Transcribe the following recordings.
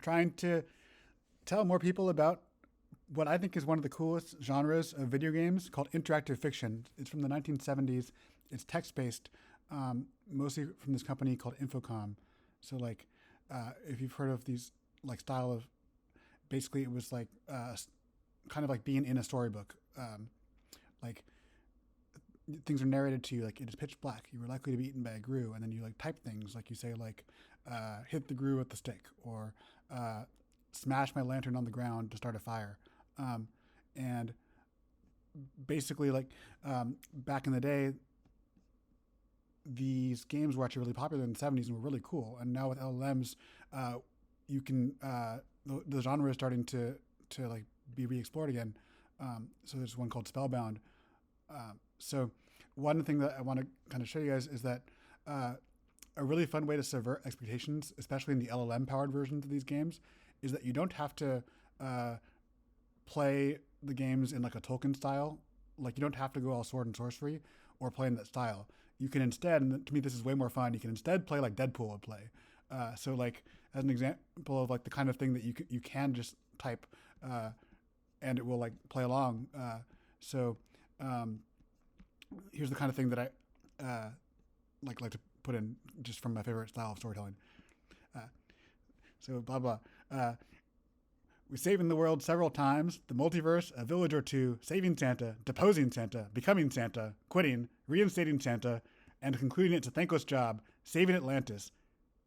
trying to tell more people about what I think is one of the coolest genres of video games called interactive fiction. It's from the 1970s. It's text based, mostly from this company called Infocom. So, like, if you've heard of these, like, style of, basically, it was like kind of like being in a storybook. Like, things are narrated to you, like, it is pitch black. You were likely to be eaten by a grue, and then you, like, type things, like, you say, like, hit the grue with the stick, or smash my lantern on the ground to start a fire. And basically, like, back in the day, these games were actually really popular in the 70s and were really cool. And now with LLMs, you can the genre is starting to like be re-explored again. So there's one called Spellbound. So one thing that I want to kind of show you guys is that a really fun way to subvert expectations, especially in the LLM powered versions of these games, is that you don't have to play the games in like a Tolkien style. Like, you don't have to go all sword and sorcery or play in that style. You can instead, and to me this is way more fun, you can instead play like Deadpool would play. So, like, as an example of like the kind of thing that you can just type and it will like play along. So here's the kind of thing that I like to put in just from my favorite style of storytelling. So blah blah. We're saving the world several times, the multiverse, a village or two, saving Santa, deposing Santa, becoming Santa, quitting, reinstating Santa, and concluding it's a thankless job, saving Atlantis,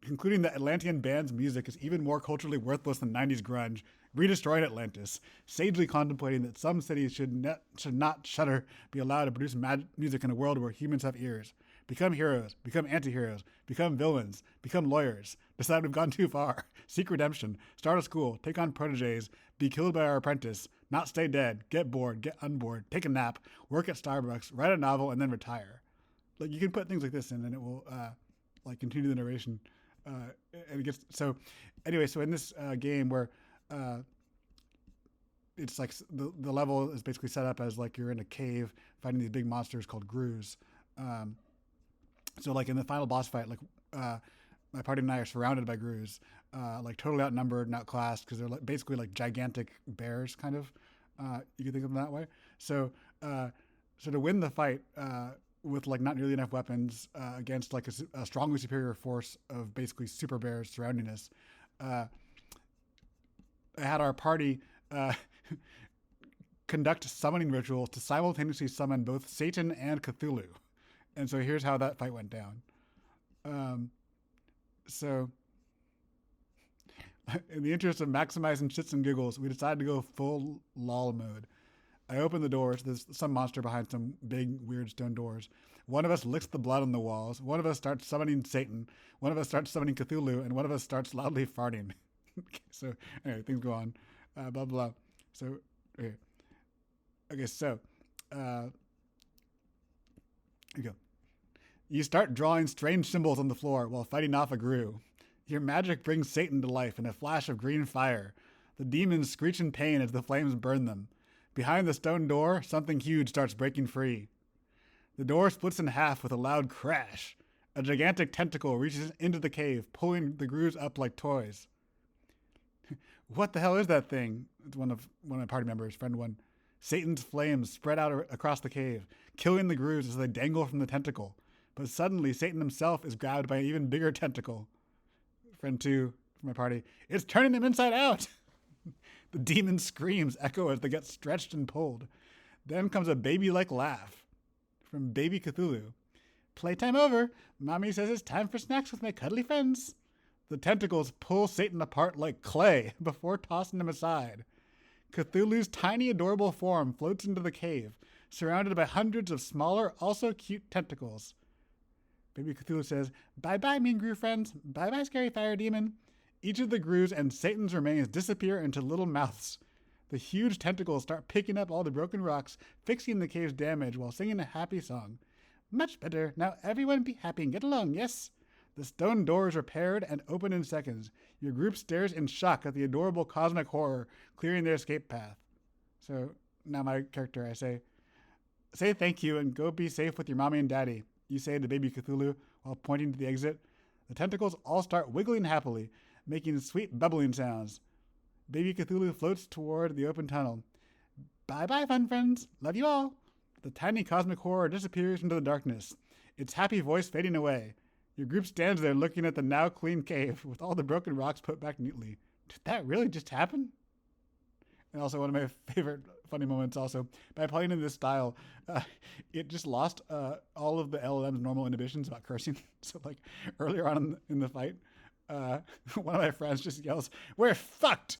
concluding that Atlantean band's music is even more culturally worthless than 90s grunge, redestroying Atlantis, sagely contemplating that some cities should not shudder, be allowed to produce music in a world where humans have ears, become heroes, become anti-heroes, become villains, become lawyers, decide we've gone too far, seek redemption, start a school, take on proteges, be killed by our apprentice, not stay dead, get bored, get unbored, take a nap, work at Starbucks, write a novel, and then retire. Like, you can put things like this in and it will like continue the narration. And it gets so anyway. So in this game where it's like the level is basically set up as like you're in a cave fighting these big monsters called grues. So like in the final boss fight, like my party and I are surrounded by grues, like totally outnumbered and outclassed because they're like basically like gigantic bears, kind of. You can think of them that way. So so to win the fight. With like not nearly enough weapons against like a strongly superior force of basically super bears surrounding us. I had our party conduct summoning rituals to simultaneously summon both Satan and Cthulhu. And so here's how that fight went down. So in the interest of maximizing shits and giggles, we decided to go full lol mode. I open the doors. There's some monster behind some big, weird stone doors. One of us licks the blood on the walls. One of us starts summoning Satan. One of us starts summoning Cthulhu. And one of us starts loudly farting. So, anyway, things go on. Blah, blah. So, okay, so, here you go. You start drawing strange symbols on the floor while fighting off a grue. Your magic brings Satan to life in a flash of green fire. The demons screech in pain as the flames burn them. Behind the stone door, something huge starts breaking free. The door splits in half with a loud crash. A gigantic tentacle reaches into the cave, pulling the grues up like toys. What the hell is that thing? It's one of my party members, friend one. Satan's flames spread out across the cave, killing the grues as they dangle from the tentacle. But suddenly, Satan himself is grabbed by an even bigger tentacle. Friend two from my party. It's turning him inside out! The demon screams echo as they get stretched and pulled. Then comes a baby-like laugh from Baby Cthulhu. Playtime over. Mommy says it's time for snacks with my cuddly friends. The tentacles pull Satan apart like clay before tossing him aside. Cthulhu's tiny, adorable form floats into the cave, surrounded by hundreds of smaller, also cute tentacles. Baby Cthulhu says, "Bye-bye, mean grue friends. Bye-bye, scary fire demon." Each of the grues and Satan's remains disappear into little mouths. The huge tentacles start picking up all the broken rocks, fixing the cave's damage while singing a happy song. Much better. Now everyone be happy and get along, yes? The stone door is repaired and open in seconds. Your group stares in shock at the adorable cosmic horror clearing their escape path. So now my character, I say thank you and go be safe with your mommy and daddy, you say to Baby Cthulhu while pointing to the exit. The tentacles all start wiggling happily. making sweet bubbling sounds. Baby Cthulhu floats toward the open tunnel. Bye-bye, fun friends. Love you all. The tiny cosmic horror disappears into the darkness, its happy voice fading away. Your group stands there looking at the now clean cave with all the broken rocks put back neatly. Did that really just happen? And also one of my favorite funny moments also, by playing in this style, it just lost all of the LLM's normal inhibitions about cursing. So like earlier on in the fight, one of my friends just yells, "We're fucked!"